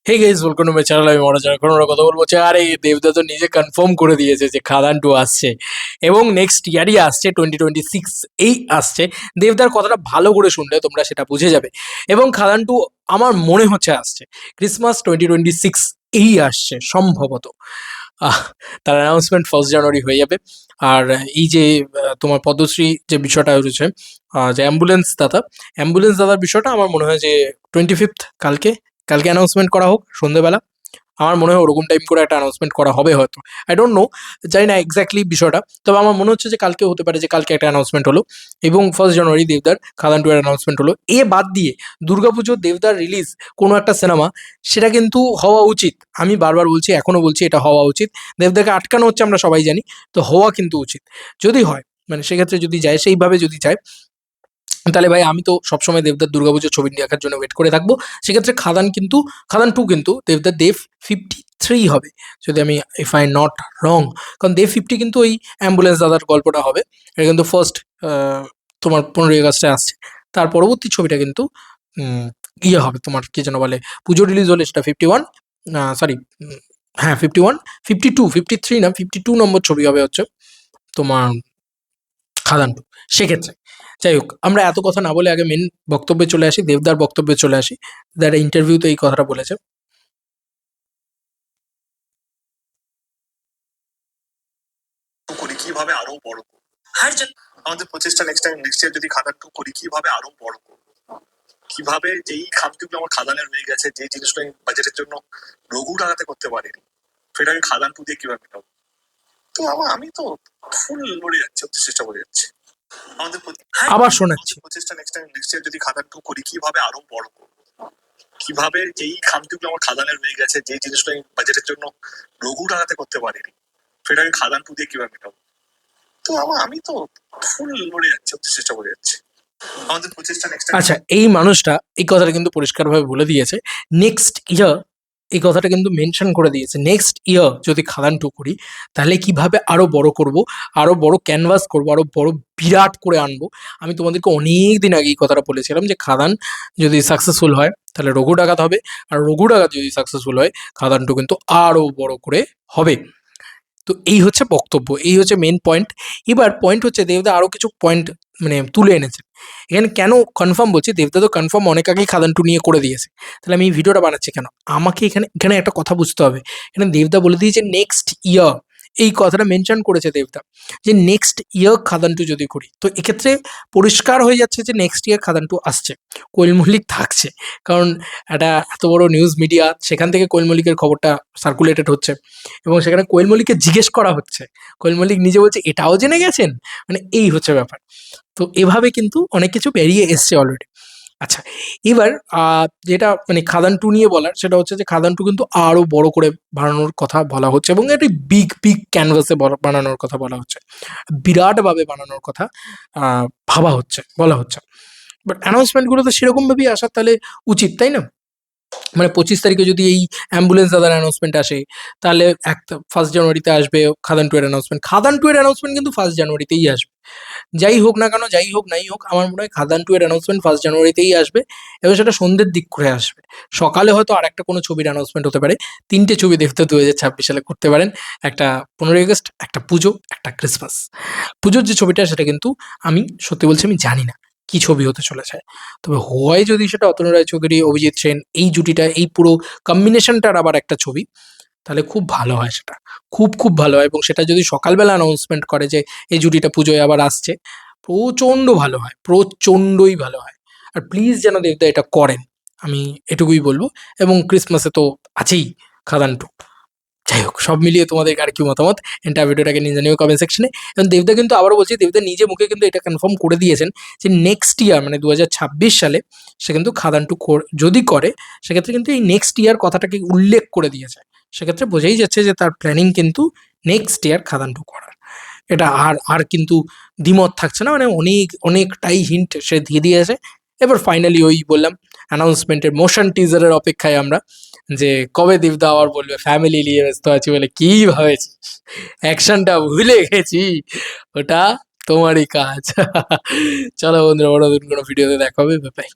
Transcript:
Hey guys, welcome to my channel. আমি মনে এখন ওরা কথা বলবো যে আরে দেবদা তো নিজে কনফার্ম করে দিয়েছে যে খাদান টু আসছে এবং নেক্সট ইয়ারই আসছে, 2026 এই আসছে। দেবদার কথাটা ভালো করে শুনলে তোমরা সেটা বুঝে যাবে। এবং খাদান টু আমার মনে হচ্ছে আসছে ক্রিসমাস 2026 এই আসছে সম্ভবত। আহ, তার অ্যানাউন্সমেন্ট 1 জানুয়ারি হয়ে যাবে। আর এই যে তোমার পদ্মশ্রী যে বিষয়টা রয়েছে, যে অ্যাম্বুলেন্স দাদার বিষয়টা আমার মনে হয় যে 25th কালকে কালকে অ্যানাউন্সমেন্ট করা হোক সন্ধ্যেবেলা। আমার মনে হয় ওরকম টাইম করে একটা অ্যানাউন্সমেন্ট করা হবে হয়তো। আই ডোন্ট নো, জানি না এক্স্যাক্টলি বিষয়টা। তবে আমার মনে হচ্ছে যে কালকে হতে পারে, যে কালকে একটা অ্যানাউন্সমেন্ট হলো এবং 1 জানুয়ারি দেবদার খাদান টু এর অ্যানাউন্সমেন্ট হলো। এ বাদ দিয়ে দুর্গাপুজো দেবদার রিলিজ কোনো একটা সিনেমা, সেটা কিন্তু হওয়া উচিত। আমি বারবার বলছি, এখনো বলছি, এটা হওয়া উচিত। দেবদাকে আটকানো হচ্ছে আমরা সবাই জানি, তো হওয়া কিন্তু উচিত। যদি হয়, মানে সেক্ষেত্রে যদি যায়, সেইভাবে যদি যায়, তাহলে ভাই আমি তো সবসময় দেবদার দুর্গাপুজোর ছবি দেখার জন্য ওয়েট করে থাকবো। সেক্ষেত্রে খাদান টু কিন্তু দেবদার দেব 53 হবে, যদি আমি ইফ আই নট রং। কারণ দেব 50 কিন্তু ওই অ্যাম্বুলেন্স দাদার গল্পটা হবে। এটা কিন্তু ফার্স্ট তোমার 15ই আগস্টে আসছে। তার পরবর্তী ছবিটা কিন্তু ইয়ে হবে তোমার, কি যেন বলে, পুজো রিলিজ হলে সেটা 51, সরি, হ্যাঁ 51, 52, 53 না 52 নম্বর ছবি হবে হচ্ছে তোমার খাদান টু। সেক্ষেত্রে যাই হোক, আমরা এত কথা না বলে আগে মেন বক্তব্যে চলে আসি, দেবদার বক্তব্যে চলে আসি। দেবদার ইন্টারভিউতে এই কথাটা বলেছে। করি কিভাবে আরো বড় করব, হার আমাদের প্রচেষ্টা নেক্সট ইয়ার যদি খাদান টু করি কিভাবে আরো বড় করব, কিভাবে যেই খামতিগুলো আমার খাদানের হয়ে গেছে, যে জিনিসগুলো আমি বাজেটের জন্য রঘু টাকাতে করতে পারিনি, সেটা আমি খাদান টু দিয়ে কিভাবে মেটাবো। তো আমি তো ফুল লড়ে যাচ্ছি, চেষ্টা করে যাচ্ছি। আমাদের আবার শোনাচ্ছি, প্রচেষ্টা নেক্সট ইয়ার যদি খাদান টু করি কিভাবে আরো বড় করব, কিভাবে যেই খামতিগুলো আমার খাদানের হয়ে গেছে, যে জিনিসগুলো আমি বাজেটের জন্য রঘু টাকাতে করতে পারিনি, সেটা আমি খাদান টু দিয়ে কিভাবে মেটাবো। তো আমি তো ফুল লড়ে যাচ্ছি, চেষ্টা করে যাচ্ছি। আমাদের প্রচেষ্টা আচ্ছা, এই মানুষটা এই কথাটা কিন্তু পরিষ্কারভাবে বলে দিয়েছে। নেক্সট ইয়ার এই কথাটা কিন্তু মেনশন করে দিয়েছে, নেক্সট ইয়ার যদি খাদান টু করি তাহলে কিভাবে আরো বড় করব, আরো বড় ক্যানভাস করব, আরো বড় বিরাট করে আনবো। আমি তোমাদেরকে অনেক দিন আগে এই কথাটা বলেছিলাম যে খাদান যদি সাকসেসফুল হয় তাহলে রঘু ডাকাত হবে, আর রঘু ডাকাত যদি সাকসেসফুল হয় খাদান টু কিন্তু আরো বড় করে হবে। তো এই হচ্ছে বক্তব্য, এই হচ্ছে মেন পয়েন্ট। এবার পয়েন্ট হচ্ছে দেবদা আরো কিছু পয়েন্ট মানে তুলে এনেছে এখানে। কেন কনফার্ম বলছি, দেবদা তো কনফার্ম অনেক আগেই খাদান টু নিয়ে করে দিয়েছে, তাহলে আমি এই ভিডিওটা বানাচ্ছি কেন? আমাকে এখানে এখানে একটা কথা বুঝতে হবে। এখানে দেবদা বলে দিয়েছে নেক্সট ইয়ার, এই কথাটা মেনশন করেছে দেবদা যে নেক্সট ইয়ার খাদান টু যদি করি, তো এক্ষেত্রে পরিষ্কার হয়ে যাচ্ছে যে নেক্সট ইয়ার খাদান টু আসছে, কোয়েল মল্লিক থাকছে। কারণ একটা এত বড় নিউজ মিডিয়া, সেখান থেকে কোয়েল মল্লিকের খবরটা সার্কুলেটেড হচ্ছে এবং সেখানে কোয়েল মল্লিককে জিজ্ঞেস করা হচ্ছে, কোয়েল মল্লিক নিজে বলছে এটাও জেনে গেছেন। মানে এই হচ্ছে ব্যাপার। তো এভাবে কিন্তু অনেক কিছু বেরিয়ে এসছে অলরেডি। আচ্ছা, এবার যেটা মানে খাদান টু নিয়ে বলার, সেটা হচ্ছে যে খাদান টু কিন্তু আরো বড় করে বানানোর কথা বলা হচ্ছে এবং একটি বিগ বিগ ক্যানভাসে বানানোর কথা বলা হচ্ছে, বিরাটভাবে বানানোর কথা ভাবা হচ্ছে, বলা হচ্ছে। বাট অ্যানাউন্সমেন্টগুলো তো সেরকমভাবেই আসার তাহলে উচিত, তাই না? মানে 25 তারিখে যদি এই অ্যাম্বুলেন্স দাদার অ্যানাউন্সমেন্ট আসে, তাহলে 1 জানুয়ারিতে আসবে খাদান টু এর অ্যানাউন্সমেন্ট। খাদান টু এর অ্যানাউন্সমেন্ট কিন্তু 1 জানুয়ারিতেই আসবে। যাই হোক না কেন, যাই হোক নাই হোক, আমার মনে হয় খাদান টু এর অ্যানাউন্সমেন্ট 1 জানুয়ারিতেই আসবে এবং সেটা সন্ধ্যের দিক করে আসবে। সকালে হয়তো আর একটা কোনো ছবির অ্যানাউন্সমেন্ট হতে পারে। 3টে ছবি দেখতে 2026 সালে করতে পারেন, একটা 15ই আগস্ট, একটা পুজো, একটা ক্রিসমাস। পুজোর যে ছবিটা সেটা কিন্তু আমি সত্যি বলছি আমি জানি না কি ছবি হতে চলেছে। তবে হয় যদি সেটা অতনু রায়চৌধুরী, অভিজিৎ সেন, এই জুটিটা, এই পুরো কম্বিনেশনটার আবার একটা ছবি, তাহলে খুব ভালো হয় সেটা, খুব খুব ভালো হয়। এবং সেটা যদি সকালবেলা অ্যানাউন্সমেন্ট করে যে এই জুটিটা পুজোয় আবার আসছে, প্রচণ্ড ভালো হয়, প্রচণ্ডই ভালো হয়। আর প্লিজ যেন দেবদা এটা করেন, আমি এটুকুই বলবো। এবং ক্রিসমাসে তো আছেই খাদান টু। যাই হোক, সব মিলিয়ে তোমাদের আর কি মতামত এন্টার ভিডিওটাকে নিয়ে জানিও কমেন্ট সেকশনে। এবং দেবদা কিন্তু আবারও বলছি, দেবদা নিজে মুখে কিন্তু এটা কনফার্ম করে দিয়েছেন যে নেক্সট ইয়ার মানে 2026 সালে সে কিন্তু খাদান টু যদি করে, সেক্ষেত্রে কিন্তু এই নেক্সট ইয়ার কথাটাকে উল্লেখ করে দিয়েছে। সেক্ষেত্রে বোঝাই যাচ্ছে যে তার প্ল্যানিং কিন্তু নেক্সট ইয়ার খাদান টু করার। এটা আর আর কিন্তু দ্বিমত থাকছে না, মানে অনেকটাই হিন্ট সে দিয়ে দিয়েছে। এবার ফাইনালি ওই বললাম অ্যানাউন্সমেন্টের মোশন টিজারের অপেক্ষায় আমরা, যে কবে দেবদা আবার বলবে ফ্যামিলি নিয়ে ব্যস্ত আছি বলে। কি ভাবেছি অ্যাকশনটা ভুলে গেছি, ওটা তোমারই কাজ। চলো বন্ধুরা, বড় কোনো ভিডিওতে দেখা হবে, বাই।